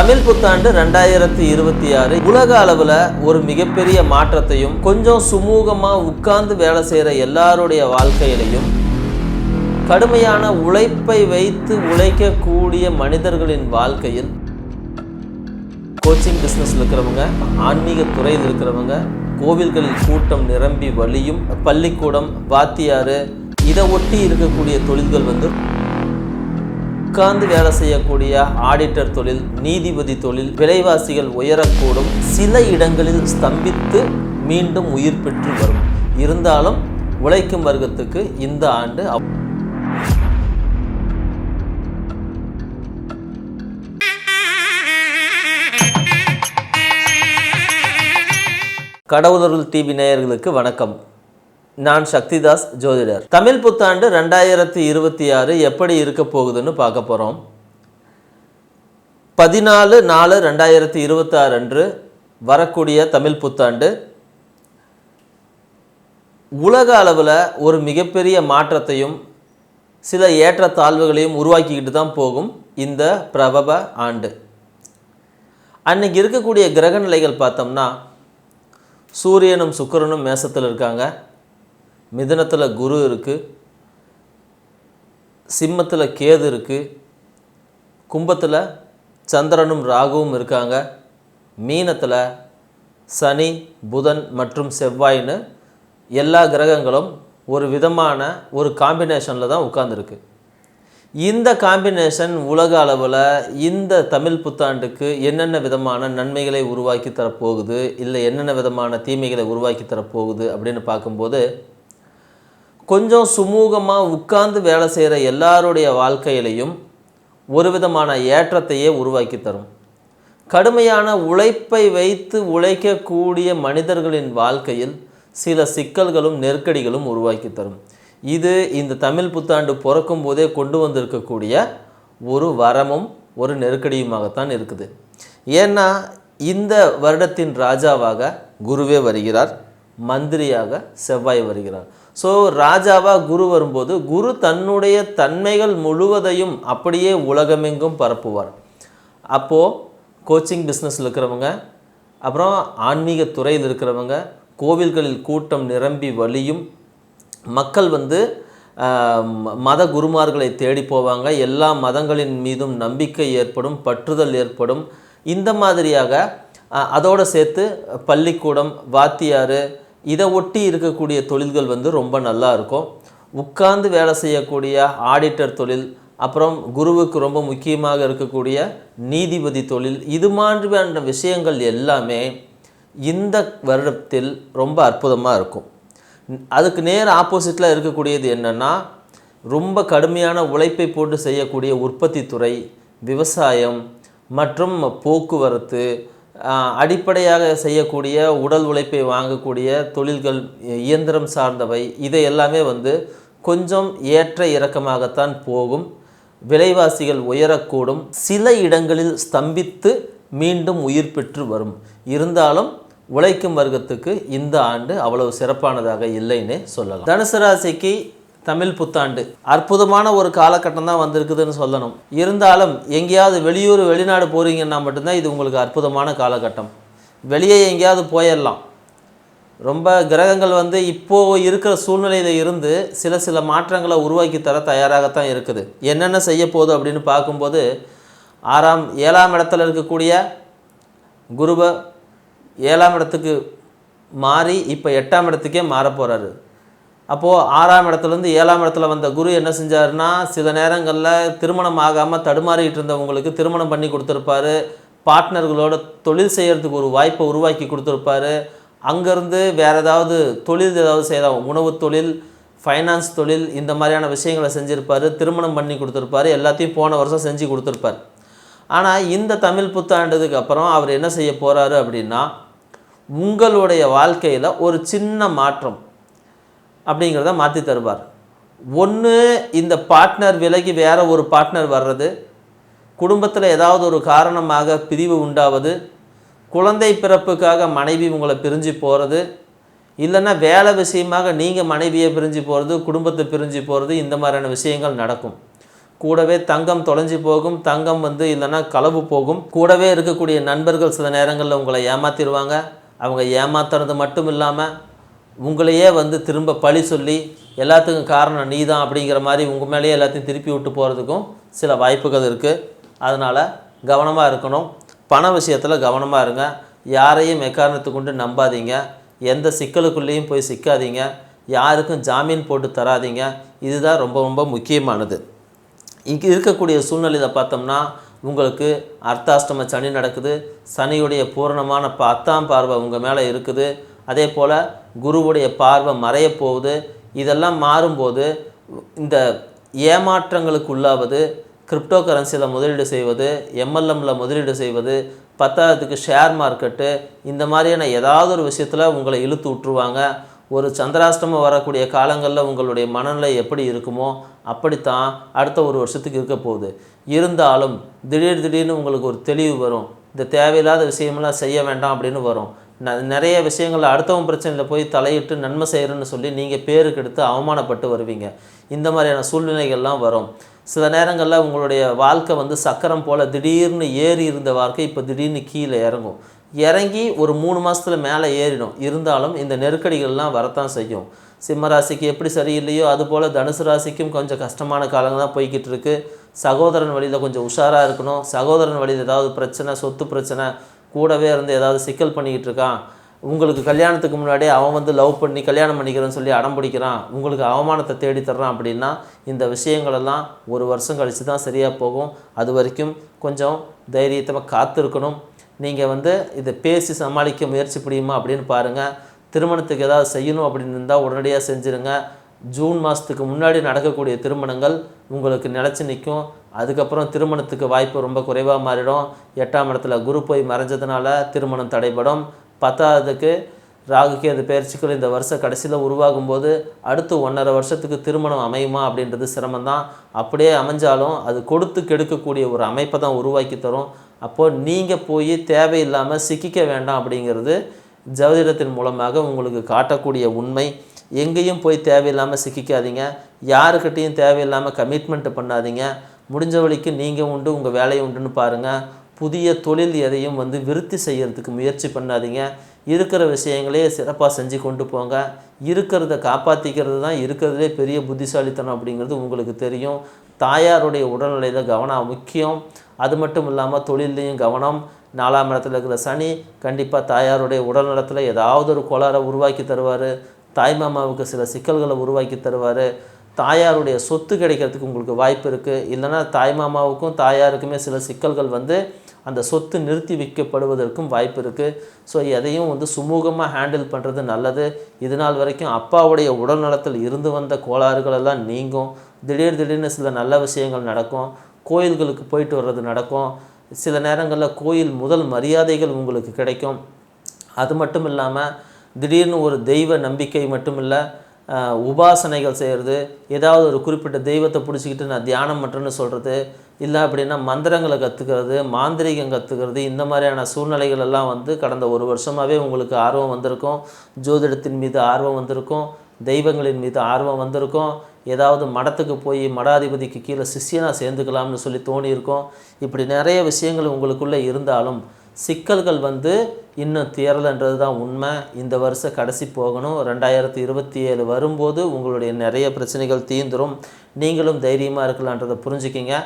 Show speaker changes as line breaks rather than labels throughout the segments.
தமிழ் புத்தாண்டு 2026 உலக அளவில் ஒரு மிகப்பெரிய மாற்றத்தையும் கொஞ்சம் சுமூகமாக உட்கார்ந்து வேலை செய்கிற எல்லாருடைய வாழ்க்கையிலையும் கடுமையான உழைப்பை வைத்து உழைக்கக்கூடிய மனிதர்களின் வாழ்க்கையில் கோச்சிங் பிஸ்னஸில் இருக்கிறவங்க, ஆன்மீக துறையில் இருக்கிறவங்க, கோவில்களில் கூட்டம் நிரம்பி வழியும், பள்ளிக்கூடம், வாத்தியார், இதை ஒட்டி இருக்கக்கூடிய தொழில்கள் உட்கார்ந்து வேலை செய்யக்கூடிய ஆடிட்டர் தொழில், நீதிபதி தொழில், விலைவாசிகள் உயரக்கூடும், சில இடங்களில் ஸ்தம்பித்து மீண்டும் உயிர் பெற்று வரும். இருந்தாலும் உழைக்கும் வர்க்கத்துக்கு இந்த ஆண்டு கடவுளர்கள் டிவி நேயர்களுக்கு வணக்கம். நான் சக்திதாஸ் ஜோதிடர். தமிழ் புத்தாண்டு 2026 எப்படி இருக்க போகுதுன்னு பார்க்க போகிறோம். 14/4/2026 அன்று வரக்கூடிய தமிழ் புத்தாண்டு உலக அளவில் ஒரு மிகப்பெரிய மாற்றத்தையும் சில ஏற்றத்தாழ்வுகளையும் உருவாக்கிக்கிட்டு தான் போகும் இந்த பிரபவ ஆண்டு. அன்னைக்கு இருக்கக்கூடிய கிரக நிலைகள் பார்த்தோம்னா, சூரியனும் சுக்கிரனும் மேசத்தில் இருக்காங்க, மிதுனத்தில் குரு இருக்குது, சிம்மத்தில் கேது இருக்குது, கும்பத்தில் சந்திரனும் ராகுவும் இருக்காங்க, மீனத்தில் சனி, புதன் மற்றும் செவ்வாய்னு எல்லா கிரகங்களும் ஒரு விதமான ஒரு காம்பினேஷனில் தான் உட்கார்ந்துருக்கு. இந்த காம்பினேஷன் உலக அளவில் இந்த தமிழ் புத்தாண்டுக்கு என்னென்ன விதமான நன்மைகளை உருவாக்கி தரப்போகுது, இல்லை என்னென்ன விதமான தீமைகளை உருவாக்கி தரப்போகுது அப்படின்னு பார்க்கும்போது, கொஞ்சம் சுமூகமாக உட்கார்ந்து வேலை செய்கிற எல்லாருடைய வாழ்க்கையிலையும் ஒரு விதமான ஏற்றத்தையே உருவாக்கி தரும். கடுமையான உழைப்பை வைத்து உழைக்கக்கூடிய மனிதர்களின் வாழ்க்கையில் சில சிக்கல்களும் நெருக்கடிகளும் உருவாக்கி தரும். இது இந்த தமிழ் புத்தாண்டு பிறக்கும் போதே கொண்டு வந்திருக்கக்கூடிய ஒரு வரமும் ஒரு நெருக்கடியுமாகத்தான் இருக்குது. ஏன்னா இந்த வருடத்தின் ராஜாவாக குருவே வருகிறார், மந்திரியாக செவ்வாய் வருகிறார். ஸோ ராஜாவாக குரு வரும்போது குரு தன்னுடைய தன்மைகள் முழுவதையும் அப்படியே உலகமெங்கும் பரப்புவார். அப்போது கோச்சிங் பிஸ்னஸில் இருக்கிறவங்க, அப்புறம் ஆன்மீக துறையில் இருக்கிறவங்க, கோவில்களில் கூட்டம் நிரம்பி வழியும், மக்கள் மத குருமார்களை தேடி போவாங்க, எல்லா மதங்களின் மீதும் நம்பிக்கை ஏற்படும், பற்றுதல் ஏற்படும். இந்த மாதிரியாக அதோடு சேர்த்து பள்ளிக்கூடம், வாத்தியார், இதை ஒட்டி இருக்கக்கூடிய தொழில்கள் ரொம்ப நல்லா இருக்கும். உட்கார்ந்து வேலை செய்யக்கூடிய ஆடிட்டர் தொழில், அப்புறம் குருவுக்கு ரொம்ப முக்கியமாக இருக்கக்கூடிய நீதிபதி தொழில், இது மாதிரியான விஷயங்கள் எல்லாமே இந்த வருடத்தில் ரொம்ப அற்புதமாக இருக்கும். அதுக்கு நேர் ஆப்போசிட்டில் இருக்கக்கூடியது என்னென்னா, ரொம்ப கடுமையான உழைப்பை போட்டு செய்யக்கூடிய உற்பத்தி துறை, விவசாயம் மற்றும் போக்குவரத்து, அடிப்படையாக செய்யக்கூடிய உடல் உழைப்பை வாங்கக்கூடிய தொழில்கள், இயந்திரம் சார்ந்தவை, இதை எல்லாமே கொஞ்சம் ஏற்ற இறக்கமாகத்தான் போகும். விலைவாசிகள் உயரக்கூடும், சில இடங்களில் ஸ்தம்பித்து மீண்டும் உயிர் பெற்று வரும். இருந்தாலும் உழைக்கும் வர்க்கத்துக்கு இந்த ஆண்டு அவ்வளவு சிறப்பானதாக இல்லைன்னு சொல்லலாம். தனுசு ராசிக்கு தமிழ் புத்தாண்டு அற்புதமான ஒரு காலகட்டம் தான் வந்திருக்குதுன்னு சொல்லணும். இருந்தாலும் எங்கேயாவது வெளியூர், வெளிநாடு போகிறீங்கன்னா மட்டும்தான் இது உங்களுக்கு அற்புதமான காலகட்டம். வெளியே எங்கேயாவது போயிடலாம். ரொம்ப கிரகங்கள் இப்போது இருக்கிற சூழ்நிலையில் இருந்து சில மாற்றங்களை உருவாக்கி தர தயாராகத்தான் இருக்குது. என்னென்ன செய்ய போகுது அப்படின்னு பார்க்கும்போது, 7ஆம் இடத்துல இருக்கக்கூடிய குருவை 7ஆம் இடத்துக்கு மாறி இப்போ 8ஆம் இடத்துக்கே மாற போகிறாரு. அப்போது 6ஆம் இடத்துலேருந்து 7ஆம் இடத்துல வந்த குரு என்ன செஞ்சாருன்னா, சில நேரங்களில் திருமணம் ஆகாமல் தடுமாறிட்டு இருந்தவங்களுக்கு திருமணம் பண்ணி கொடுத்துருப்பாரு, பார்ட்னர்களோட தொழில் செய்கிறதுக்கு ஒரு வாய்ப்பை உருவாக்கி கொடுத்துருப்பாரு. அங்கேருந்து வேறு ஏதாவது தொழில் ஏதாவது செய்யலாம், உணவு தொழில், ஃபைனான்ஸ் தொழில், இந்த மாதிரியான விஷயங்களை செஞ்சுருப்பார், திருமணம் பண்ணி கொடுத்துருப்பாரு, எல்லாத்தையும் போன வருஷம் செஞ்சு கொடுத்துருப்பார். ஆனால் இந்த தமிழ் புத்தாண்டுக்கு அப்புறம் அவர் என்ன செய்ய போகிறாரு அப்படின்னா, உங்களுடைய வாழ்க்கையில் ஒரு சின்ன மாற்றம் அப்படிங்கிறத மாற்றி தருவார். ஒன்று, இந்த பார்ட்னர் விலகி வேறு ஒரு பார்ட்னர் வர்றது, குடும்பத்தில் ஏதாவது ஒரு காரணமாக பிரிவு உண்டாவது, குழந்தை பிறப்புக்காக மனைவி உங்களை பிரிஞ்சு போகிறது, இல்லைன்னா வேலை விஷயமாக நீங்கள் மனைவியை பிரிஞ்சு போகிறது, குடும்பத்தை பிரிஞ்சு போகிறது, இந்த மாதிரியான விஷயங்கள் நடக்கும். கூடவே தங்கம் தொலைஞ்சி போகும், தங்கம் இல்லைன்னா களவு போகும். கூடவே இருக்கக்கூடிய நண்பர்கள் சில நேரங்களில் உங்களை ஏமாற்றிடுவாங்க. அவங்க ஏமாத்துறது மட்டும் இல்லாமல் உங்களையே திரும்ப பழி சொல்லி எல்லாத்துக்கும் காரணம் நீ தான் அப்படிங்கிற மாதிரி உங்கள் மேலேயே எல்லாத்தையும் திருப்பி விட்டு போகிறதுக்கும் சில வாய்ப்புகள் இருக்குது. அதனால் கவனமாக இருக்கணும். பண விஷயத்தில் கவனமாக இருங்க. யாரையும் எக்காரணத்தை கொண்டு நம்பாதீங்க. எந்த சிக்கலுக்குள்ளேயும் போய் சிக்காதீங்க. யாருக்கும் ஜாமீன் போட்டு தராதீங்க. இதுதான் ரொம்ப ரொம்ப முக்கியமானது. இங்கே இருக்கக்கூடிய சூழ்நிலையில் பார்த்தோம்னா உங்களுக்கு அர்த்தாஷ்டம சனி நடக்குது. சனியுடைய பூரணமான 10ஆம் பார்வை உங்கள் மேலே இருக்குது. அதே போல் குருவுடைய பார்வை மறைய போகுது. இதெல்லாம் மாறும்போது இந்த ஏமாற்றங்களுக்கு உள்ளாவது, கிரிப்டோ கரன்சியில் முதலீடு செய்வது, எம்எல்எம்மில் முதலீடு செய்வது, 10ஆவதுக்கு ஷேர் மார்க்கெட்டு, இந்த மாதிரியான ஏதாவது ஒரு விஷயத்தில் உங்களை இழுத்து விட்டுருவாங்க. ஒரு சந்திராஷ்டமம் வரக்கூடிய காலங்களில் உங்களுடைய மனநிலை எப்படி இருக்குமோ அப்படித்தான் அடுத்த ஒரு வருஷத்துக்கு இருக்க போகுது. இருந்தாலும் திடீர்னு உங்களுக்கு ஒரு தெளிவு வரும். இந்த தேவையில்லாத விஷயமெல்லாம் செய்ய வேண்டாம் அப்படின்னு வரும். நிறைய விஷயங்களில் அடுத்தவன் பிரச்சனையில் போய் தலையிட்டு நன்மை செய்கிறேன்னு சொல்லி நீங்கள் பேருக்கு எடுத்து அவமானப்பட்டு வருவீங்க. இந்த மாதிரியான சூழ்நிலைகள்லாம் வரும். சில நேரங்களில் உங்களுடைய வாழ்க்கை சக்கரம் போல் திடீர்னு ஏறி இருந்த வாழ்க்கை இப்போ திடீர்னு கீழே இறங்கும். இறங்கி ஒரு 3 மாதத்தில் மேலே ஏறிடும். இருந்தாலும் இந்த நெருக்கடிகள்லாம் வரத்தான் செய்யும். சிம்ம ராசிக்கு எப்படி சரியில்லையோ அதுபோல் தனுசு ராசிக்கும் கொஞ்சம் கஷ்டமான காலங்கள் தான் போய்கிட்டு இருக்குது. சகோதரன் வழியில் கொஞ்சம் உஷாராக இருக்கணும். சகோதரன் வழியில் ஏதாவது பிரச்சனை, சொத்து பிரச்சனை, கூடவே இருந்து ஏதாவது சிக்கல் பண்ணிக்கிட்டு இருக்கான். உங்களுக்கு கல்யாணத்துக்கு முன்னாடியே அவன் லவ் பண்ணி கல்யாணம் பண்ணிக்கிறேன்னு சொல்லி அடம் பிடிக்கிறான், உங்களுக்கு அவமானத்தை தேடி தர்றான் அப்படின்னா இந்த விஷயங்களெல்லாம் ஒரு வருஷம் கழித்து தான் சரியாக போகும். அது வரைக்கும் கொஞ்சம் தைரியத்தமாக காத்திருக்கணும். நீங்கள் இதை பேசி சமாளிக்க முயற்சி புரியுமா அப்படின்னு பாருங்கள். திருமணத்துக்கு ஏதாவது செய்யணும் அப்படின்னு இருந்தால் உடனடியாக செஞ்சுருங்க. ஜூன் மாதத்துக்கு முன்னாடி நடக்கக்கூடிய திருமணங்கள் உங்களுக்கு நிலச்சி நிற்கும். அதுக்கப்புறம் திருமணத்துக்கு வாய்ப்பு ரொம்ப குறைவாக மாறிடும். 8ஆம் இடத்துல குரு போய் மறைஞ்சதுனால திருமணம் தடைபடும். 10ஆவதுக்கு ராகுகேது பெயர்ச்சிகள் இந்த வருஷ கடைசியில் உருவாகும்போது அடுத்து 1.5 வருஷத்துக்கு திருமணம் அமையுமா அப்படின்றது சிரமம்தான். அப்படியே அமைஞ்சாலும் அது கொடுத்து கெடுக்கக்கூடிய ஒரு அமைப்பை தான் உருவாக்கி தரும். அப்போது நீங்கள் போய் தேவையில்லாமல் சிக்கிக்க வேண்டாம் அப்படிங்கிறது ஜோதிடத்தின் மூலமாக உங்களுக்கு காட்டக்கூடிய உண்மை. எங்கேயும் போய் தேவையில்லாமல் சிக்கிக்காதீங்க. யாருக்கிட்டையும் தேவையில்லாமல் கமிட்மெண்ட் பண்ணாதீங்க. முடிஞ்ச வழிக்கு நீங்கள் உண்டு, உங்கள் வேலையை உண்டுன்னு பாருங்கள். புதிய தொழில் எதையும் விருத்தி செய்கிறதுக்கு முயற்சி பண்ணாதீங்க. இருக்கிற விஷயங்களே சிறப்பாக செஞ்சு கொண்டு போங்க. இருக்கிறத காப்பாற்றிக்கிறது தான் இருக்கிறதுலே பெரிய புத்திசாலித்தனம் அப்படிங்கிறது உங்களுக்கு தெரியும். தாயாருடைய உடல்நிலையில் கவனம் முக்கியம். அது மட்டும் இல்லாமல் தொழிலையும் கவனம். 4ஆம் இடத்துல இருக்கிற சனி கண்டிப்பாக தாயாருடைய உடல்நலத்தில் ஏதாவது ஒரு கோளாறை உருவாக்கி தருவார். தாய்மாமாவுக்கு சில சிக்கல்களை உருவாக்கி தருவார். தாயாருடைய சொத்து கிடைக்கிறதுக்கு உங்களுக்கு வாய்ப்பு இருக்குது. இல்லைனா தாய்மாமாவுக்கும் தாயாருக்குமே சில சிக்கல்கள் அந்த சொத்து நிறுத்தி வைக்கப்படுவதற்கும் வாய்ப்பு இருக்குது. ஸோ எதையும் சுமூகமாக ஹேண்டில் பண்ணுறது நல்லது. இது நாள் வரைக்கும் அப்பாவுடைய உடல் நலத்தில் இருந்து வந்த கோளாறுகளெல்லாம் நீங்கும். திடீர்னு சில நல்ல விஷயங்கள் நடக்கும். கோயில்களுக்கு போயிட்டு வர்றது நடக்கும். சில நேரங்களில் கோயில் முதல் மரியாதைகள் உங்களுக்கு கிடைக்கும். அது மட்டும் இல்லாமல் திடீர்னு ஒரு தெய்வ நம்பிக்கை மட்டும் இல்லை, உபாசனைகள் செய்கிறது, ஏதாவது ஒரு குறிப்பிட்ட தெய்வத்தை பிடிச்சிக்கிட்டு நான் தியானம் பண்ணுறேன்னு சொல்கிறது, இல்லை அப்படின்னா மந்திரங்களை கற்றுக்கிறது, மாந்திரிகம் கற்றுக்கிறது, இந்த மாதிரியான சூழ்நிலைகள் எல்லாம் கடந்த ஒரு வருஷமாகவே உங்களுக்கு ஆர்வம் வந்திருக்கும். ஜோதிடத்தின் மீது ஆர்வம் வந்திருக்கும். தெய்வங்களின் மீது ஆர்வம் வந்திருக்கும். ஏதாவது மடத்துக்கு போய் மடாதிபதிக்கு கீழே சிஷ்யனாக சேர்ந்துக்கலாம்னு சொல்லி தோணியிருக்கோம். இப்படி நிறைய விஷயங்கள் உங்களுக்குள்ளே இருந்தாலும் சிக்கல்கள் இன்னும் தீரலைன்றது தான் உண்மை. இந்த வருஷம் கடைசி போகணும். 2027 வரும்போது உங்களுடைய நிறைய பிரச்சனைகள் தீர்ந்துடும். நீங்களும் தைரியமாக இருக்கலான்றதை புரிஞ்சுக்கிங்க.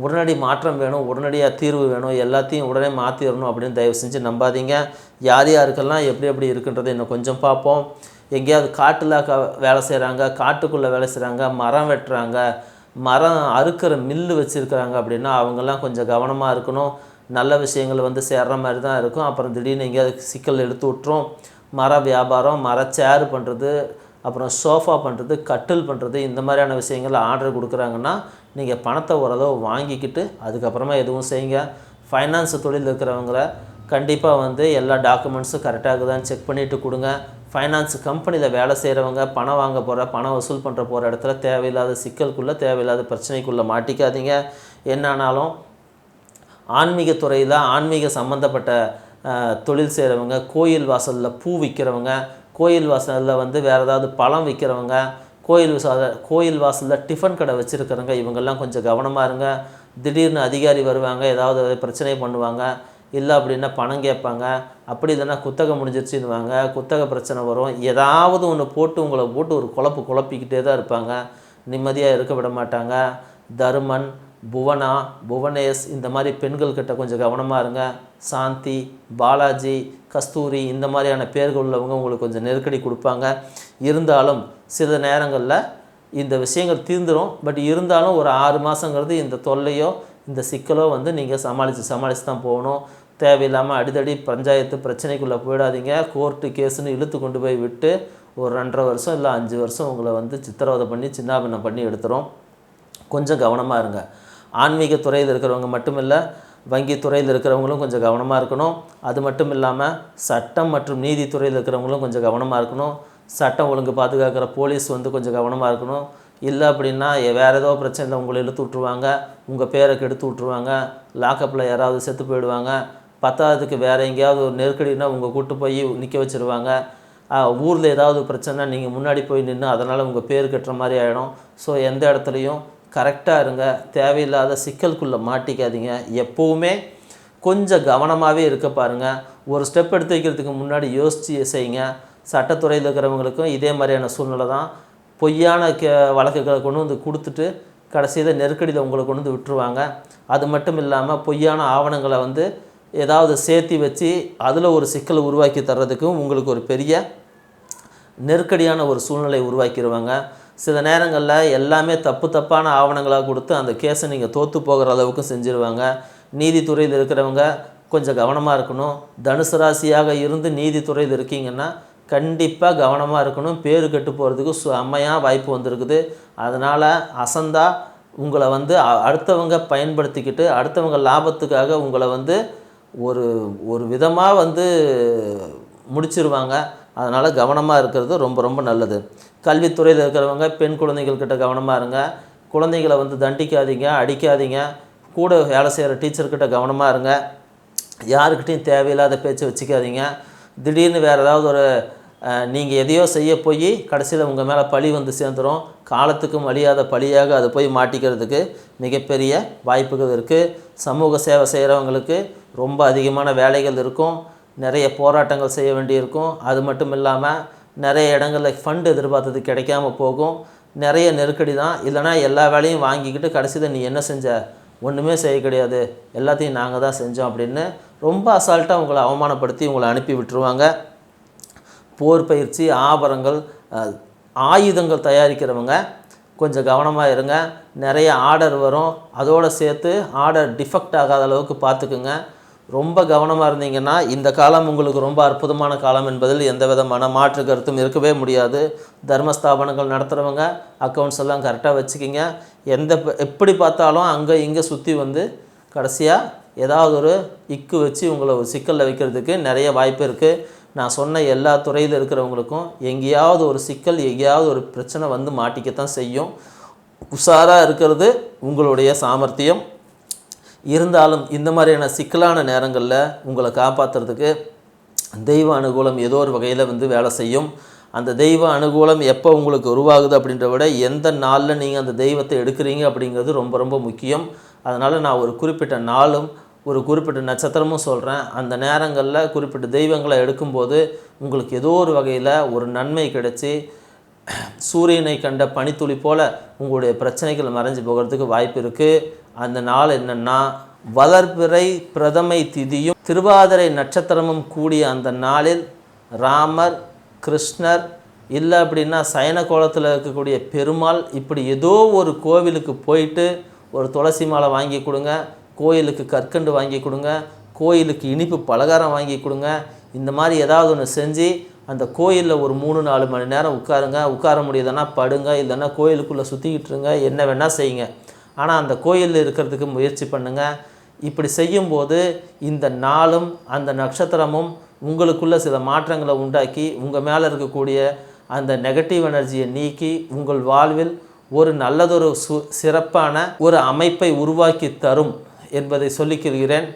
உடனடி மாற்றம் வேணும், உடனடியாக தீர்வு வேணும், எல்லாத்தையும் உடனே மாற்றிடணும் அப்படின்னு தயவு செஞ்சு நம்பாதீங்க. யார் யாருக்கெல்லாம் எப்படி இருக்குன்றதை இன்னும் கொஞ்சம் பார்ப்போம். எங்கேயாவது காட்டில் வேலை செய்கிறாங்க, காட்டுக்குள்ளே வேலை செய்கிறாங்க, மரம் வெட்டுறாங்க, மரம் அறுக்கிற மில்லு வச்சுருக்கிறாங்க அப்படின்னா அவங்கெல்லாம் கொஞ்சம் கவனமாக இருக்கணும். நல்ல விஷயங்கள் சேர்ற மாதிரி தான் இருக்கும். அப்புறம் திடீர்னு எங்கேயாவது சிக்கல் எடுத்து விட்டுரும். மர வியாபாரம், மர சேர் பண்ணுறது, அப்புறம் சோஃபா பண்ணுறது, கட்டில் பண்ணுறது, இந்த மாதிரியான விஷயங்கள் ஆர்டர் கொடுக்குறாங்கன்னா நீங்கள் பணத்தை ஓரளவு வாங்கிக்கிட்டு அதுக்கப்புறமா எதுவும் செய்யுங்க. ஃபைனான்ஸ் தொழில் இருக்கிறவங்கள கண்டிப்பாக எல்லா டாக்குமெண்ட்ஸும் கரெக்டாக தான் செக் பண்ணிவிட்டு கொடுங்க. ஃபைனான்ஸ் கம்பெனியில் வேலை செய்கிறவங்க பணம் வாங்க போகிற, பணம் வசூல் பண்ணுற போகிற இடத்துல தேவையில்லாத சிக்கலுக்குள்ளே, தேவையில்லாத பிரச்சனைக்குள்ளே மாட்டிக்காதீங்க. என்னானாலும் ஆன்மீக துறையில் ஆன்மீக சம்மந்தப்பட்ட தொழில் செய்கிறவங்க, கோயில் வாசலில் பூ விற்கிறவங்க, கோயில் வாசலில் வேறு ஏதாவது பழம் விற்கிறவங்க, கோயில் வாசலில் டிஃபன் கடை வச்சுருக்கிறவங்க இவங்கெல்லாம் கொஞ்சம் கவனமாக இருங்க. திடீர்னு அதிகாரி வருவாங்க, ஏதாவது பிரச்சனை பண்ணுவாங்க, இல்லை அப்படின்னா பணம் கேட்பாங்க, அப்படி இல்லைன்னா குத்தகை முடிஞ்சிருச்சுன்னுவாங்க, குத்தகை பிரச்சனை வரும், ஏதாவது ஒன்று போட்டு உங்களை போட்டு ஒரு குழப்பிக்கிட்டே தான் இருப்பாங்க, நிம்மதியாக இருக்க விட மாட்டாங்க. தருமன், புவனா, புவனேஷ் இந்த மாதிரி பெண்கள்கிட்ட கொஞ்சம் கவனமாக இருங்க. சாந்தி, பாலாஜி, கஸ்தூரி இந்த மாதிரியான பேர்கள் உள்ளவங்க உங்களுக்கு கொஞ்சம் நெருக்கடி கொடுப்பாங்க. இருந்தாலும் சில நேரங்களில் இந்த விஷயங்கள் தீர்ந்துடும். பட் இருந்தாலும் ஒரு 6 மாதங்கிறது இந்த தொல்லையோ இந்த சிக்கலோ வந்து நீங்கள் சமாளித்து தான் போகணும். தேவையில்லாமல் அடிதடி பஞ்சாயத்து பிரச்சனைக்குள்ளே போயிடாதீங்க. கோர்ட்டு கேஸுன்னு இழுத்து கொண்டு போய் விட்டு ஒரு 2.5 வருஷம் இல்லை 5 வருஷம் உங்களை வந்து சித்திரவதை பண்ணி சின்னாபின்னம் பண்ணி எடுத்துரும். கொஞ்சம் கவனமாக இருங்க. ஆன்மீக துறையில் இருக்கிறவங்க மட்டுமில்லை, வங்கி துறையில் இருக்கிறவங்களும் கொஞ்சம் கவனமாக இருக்கணும். அது மட்டும் இல்லாமல் சட்டம் மற்றும் நீதித்துறையில் இருக்கிறவங்களும் கொஞ்சம் கவனமாக இருக்கணும். சட்டம் ஒழுங்கு பாதுகாக்கிற போலீஸ் வந்து கொஞ்சம் கவனமாக இருக்கணும். இல்லை அப்படின்னா வேறு ஏதோ பிரச்சனையில் உங்களை இழுத்து விட்ருவாங்க, உங்கள் பேரை கெடுத்து விட்ருவாங்க, லாக்கப்பில் யாராவது செத்து போயிடுவாங்க. 10ஆவதுக்கு வேறு எங்கேயாவது ஒரு நெருக்கடினா உங்கள் கூட்டு போய் நிற்க வச்சுருவாங்க. ஊரில் ஏதாவது பிரச்சனை நீங்கள் முன்னாடி போய் நின்று அதனால் உங்கள் பேர் கட்டுற மாதிரி ஆகிடும். ஸோ எந்த இடத்துலையும் கரெக்டாக இருங்க. தேவையில்லாத சிக்கலுக்குள்ளே மாட்டிக்காதீங்க. எப்போவுமே கொஞ்சம் கவனமாகவே இருக்க பாருங்கள். ஒரு ஸ்டெப் எடுத்து வைக்கிறதுக்கு முன்னாடி யோசித்து செய்யுங்க. சட்டத்துறையில் இருக்கிறவங்களுக்கும் இதே மாதிரியான சூழ்நிலை தான். பொய்யான வழக்குகளை கொண்டு வந்து கொடுத்துட்டு கடைசியில் நெருக்கடியில் உங்களை கொண்டு வந்து விட்டுருவாங்க. அது மட்டும் இல்லாமல் பொய்யான ஆவணங்களை வந்து ஏதாவது சேர்த்தி வச்சு அதில் ஒரு சிக்கலை உருவாக்கி தர்றதுக்கும் உங்களுக்கு ஒரு பெரிய நெருக்கடியான ஒரு சூழ்நிலை உருவாக்கிடுவாங்க. சில நேரங்களில் எல்லாமே தப்பான ஆவணங்களாக கொடுத்து அந்த கேஸை நீங்கள் தோற்று போகிற அளவுக்கு செஞ்சுருவாங்க. நீதித்துறையில் இருக்கிறவங்க கொஞ்சம் கவனமாக இருக்கணும். தனுசு ராசியாக இருந்து நீதித்துறையில் இருக்கீங்கன்னா கண்டிப்பாக கவனமாக இருக்கணும். பேரு கெட்டு போகிறதுக்கு செம்மையாக வாய்ப்பு வந்திருக்குது. அதனால் அசந்தா உங்களை வந்து அடுத்தவங்க பயன்படுத்திக்கிட்டு அடுத்தவங்க லாபத்துக்காக உங்களை வந்து ஒரு விதமாக வந்து முடிச்சிருவாங்க. அதனால் கவனமாக இருக்கிறது ரொம்ப ரொம்ப நல்லது. கல்வித்துறையில் இருக்கிறவங்க பெண் குழந்தைகள்கிட்ட கவனமாக இருங்க. குழந்தைகளை வந்து தண்டிக்காதீங்க, அடிக்காதீங்க. கூட வேலை செய்கிற டீச்சர்கிட்ட கவனமாக இருங்க. யாருக்கிட்டையும் தேவையில்லாத பேச்சை வச்சுக்காதீங்க. திடீர்னு வேறு ஏதாவது நீங்கள் எதையோ செய்ய போய் கடைசியில் உங்கள் மேலே பழி வந்து சேர்ந்துடும். காலத்துக்கும் அழியாத பழியாக அது போய் மாட்டிக்கிறதுக்கு மிகப்பெரிய வாய்ப்புகள் இருக்குது. சமூக சேவை செய்கிறவங்களுக்கு ரொம்ப அதிகமான வேலைகள் இருக்கும். நிறைய போராட்டங்கள் செய்ய வேண்டியிருக்கும். அது மட்டும் இல்லாமல் நிறைய இடங்களில் ஃபண்டு எதிர்பார்த்தது கிடைக்காம போகும். நிறைய நெருக்கடி தான். இல்லைனா எல்லா வேலையும் வாங்கிக்கிட்டு கடைசியில் நீ என்ன செஞ்ச, ஒன்றுமே செய்ய கிடையாது, எல்லாத்தையும் நாங்கள் தான் செஞ்சோம் அப்படின்னு ரொம்ப அசால்ட்டாக உங்களை அவமானப்படுத்தி உங்களை அனுப்பி விட்டுருவாங்க. போர் பயிற்சி, ஆபரணங்கள், ஆயுதங்கள் தயாரிக்கிறவங்க கொஞ்சம் கவனமாக இருங்க. நிறைய ஆர்டர் வரும், அதோடு சேர்த்து ஆர்டர் டிஃபெக்ட் ஆகாத அளவுக்கு பார்த்துக்குங்க. ரொம்ப கவனமாக இருந்தீங்கன்னா இந்த காலம் உங்களுக்கு ரொம்ப அற்புதமான காலம் என்பதில் எந்த விதமான மாற்று கருத்தும் இருக்கவே முடியாது. தர்மஸ்தாபனங்கள் நடத்துகிறவங்க அக்கௌண்ட்ஸ் எல்லாம் கரெக்டாக வச்சுக்கிங்க. எப்படி பார்த்தாலும் அங்கே இங்கே சுற்றி வந்து கடைசியாக ஏதாவது ஒரு இக்கு வச்சு உங்களை ஒரு சிக்கலில் வைக்கிறதுக்கு நிறைய வாய்ப்பு இருக்குது. நான் சொன்ன எல்லா துறையில் இருக்கிறவங்களுக்கும் எங்கேயாவது ஒரு சிக்கல், எங்கேயாவது ஒரு பிரச்சனை வந்து மாட்டிக்கத்தான் செய்யும். உஷாராக இருக்கிறது உங்களுடைய சாமர்த்தியம். இருந்தாலும் இந்த மாதிரியான சிக்கலான நேரங்களில் உங்களை காப்பாற்றுறதுக்கு தெய்வ அனுகூலம் ஏதோ ஒரு வகையில் வந்து வேலை செய்யும். அந்த தெய்வ அனுகூலம் எப்போ உங்களுக்கு உருவாகுது அப்படின்ற விட எந்த நாளில் நீங்கள் அந்த தெய்வத்தை எடுக்கிறீங்க அப்படிங்கிறது ரொம்ப ரொம்ப முக்கியம். அதனால் நான் ஒரு குறிப்பிட்ட நாளும் ஒரு குறிப்பிட்ட நட்சத்திரமும் சொல்கிறேன். அந்த நேரங்களில் குறிப்பிட்ட தெய்வங்களை எடுக்கும்போது உங்களுக்கு ஏதோ ஒரு வகையில் ஒரு நன்மை கிடைச்சி சூரியனை கண்ட பனித்துளி போல் உங்களுடைய பிரச்சனைகள் மறைஞ்சு போகிறதுக்கு வாய்ப்பு இருக்குது. அந்த நாள் என்னென்னா வளர்பிறை பிரதமை திதியும் திருவாதிரை நட்சத்திரமும் கூடிய அந்த நாளில் ராமர், கிருஷ்ணர், இல்லை அப்படின்னா சயன கோலத்தில் இருக்கக்கூடிய பெருமாள், இப்படி ஏதோ ஒரு கோவிலுக்கு போயிட்டு ஒரு துளசி மாலை வாங்கி கொடுங்க, கோயிலுக்கு கற்கண்டு வாங்கி கொடுங்க, கோயிலுக்கு இனிப்பு பலகாரம் வாங்கி கொடுங்க. இந்த மாதிரி ஏதாவது ஒன்று செஞ்சு அந்த கோயிலில் ஒரு 3-4 மணி நேரம் உட்காருங்க. உட்கார முடியுதுன்னா படுங்க, இல்லைன்னா கோயிலுக்குள்ளே சுற்றிக்கிட்டுருங்க, என்ன வேணால் செய்யுங்க. ஆனால் அந்த கோயிலில் இருக்கிறதுக்கு முயற்சி பண்ணுங்கள். இப்படி செய்யும்போது இந்த நாளும் அந்த நட்சத்திரமும் உங்களுக்குள்ளே சில மாற்றங்களை உண்டாக்கி உங்கள் மேலே இருக்கக்கூடிய அந்த நெகட்டிவ் எனர்ஜியை நீக்கி உங்கள் வாழ்வில் ஒரு நல்லதொரு சிறப்பான ஒரு அமைப்பை உருவாக்கி தரும் என்பதை சொல்லிக்கிறேன்.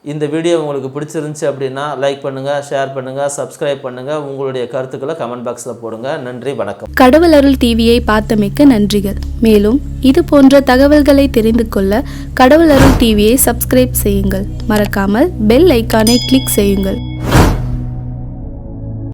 இந்த வீடியோ உங்களுக்கு பிடிச்சிருந்துச்சி அப்படின்னா லைக் பண்ணுங்கள், ஷேர் பண்ணுங்கள், சப்ஸ்கிரைப் பண்ணுங்கள். உங்களுடைய கருத்துக்களை கமெண்ட் பாக்ஸில் போடுங்க. நன்றி, வணக்கம்.
கடவுள் அருள் டிவியை பார்த்தமைக்க நன்றிகள். மேலும் இது போன்ற தகவல்களை தெரிந்து கொள்ள கடவுள் அருள் டிவியை சப்ஸ்கிரைப் செய்யுங்கள். மறக்காமல் பெல் ஐக்கானை கிளிக் செய்யுங்கள்.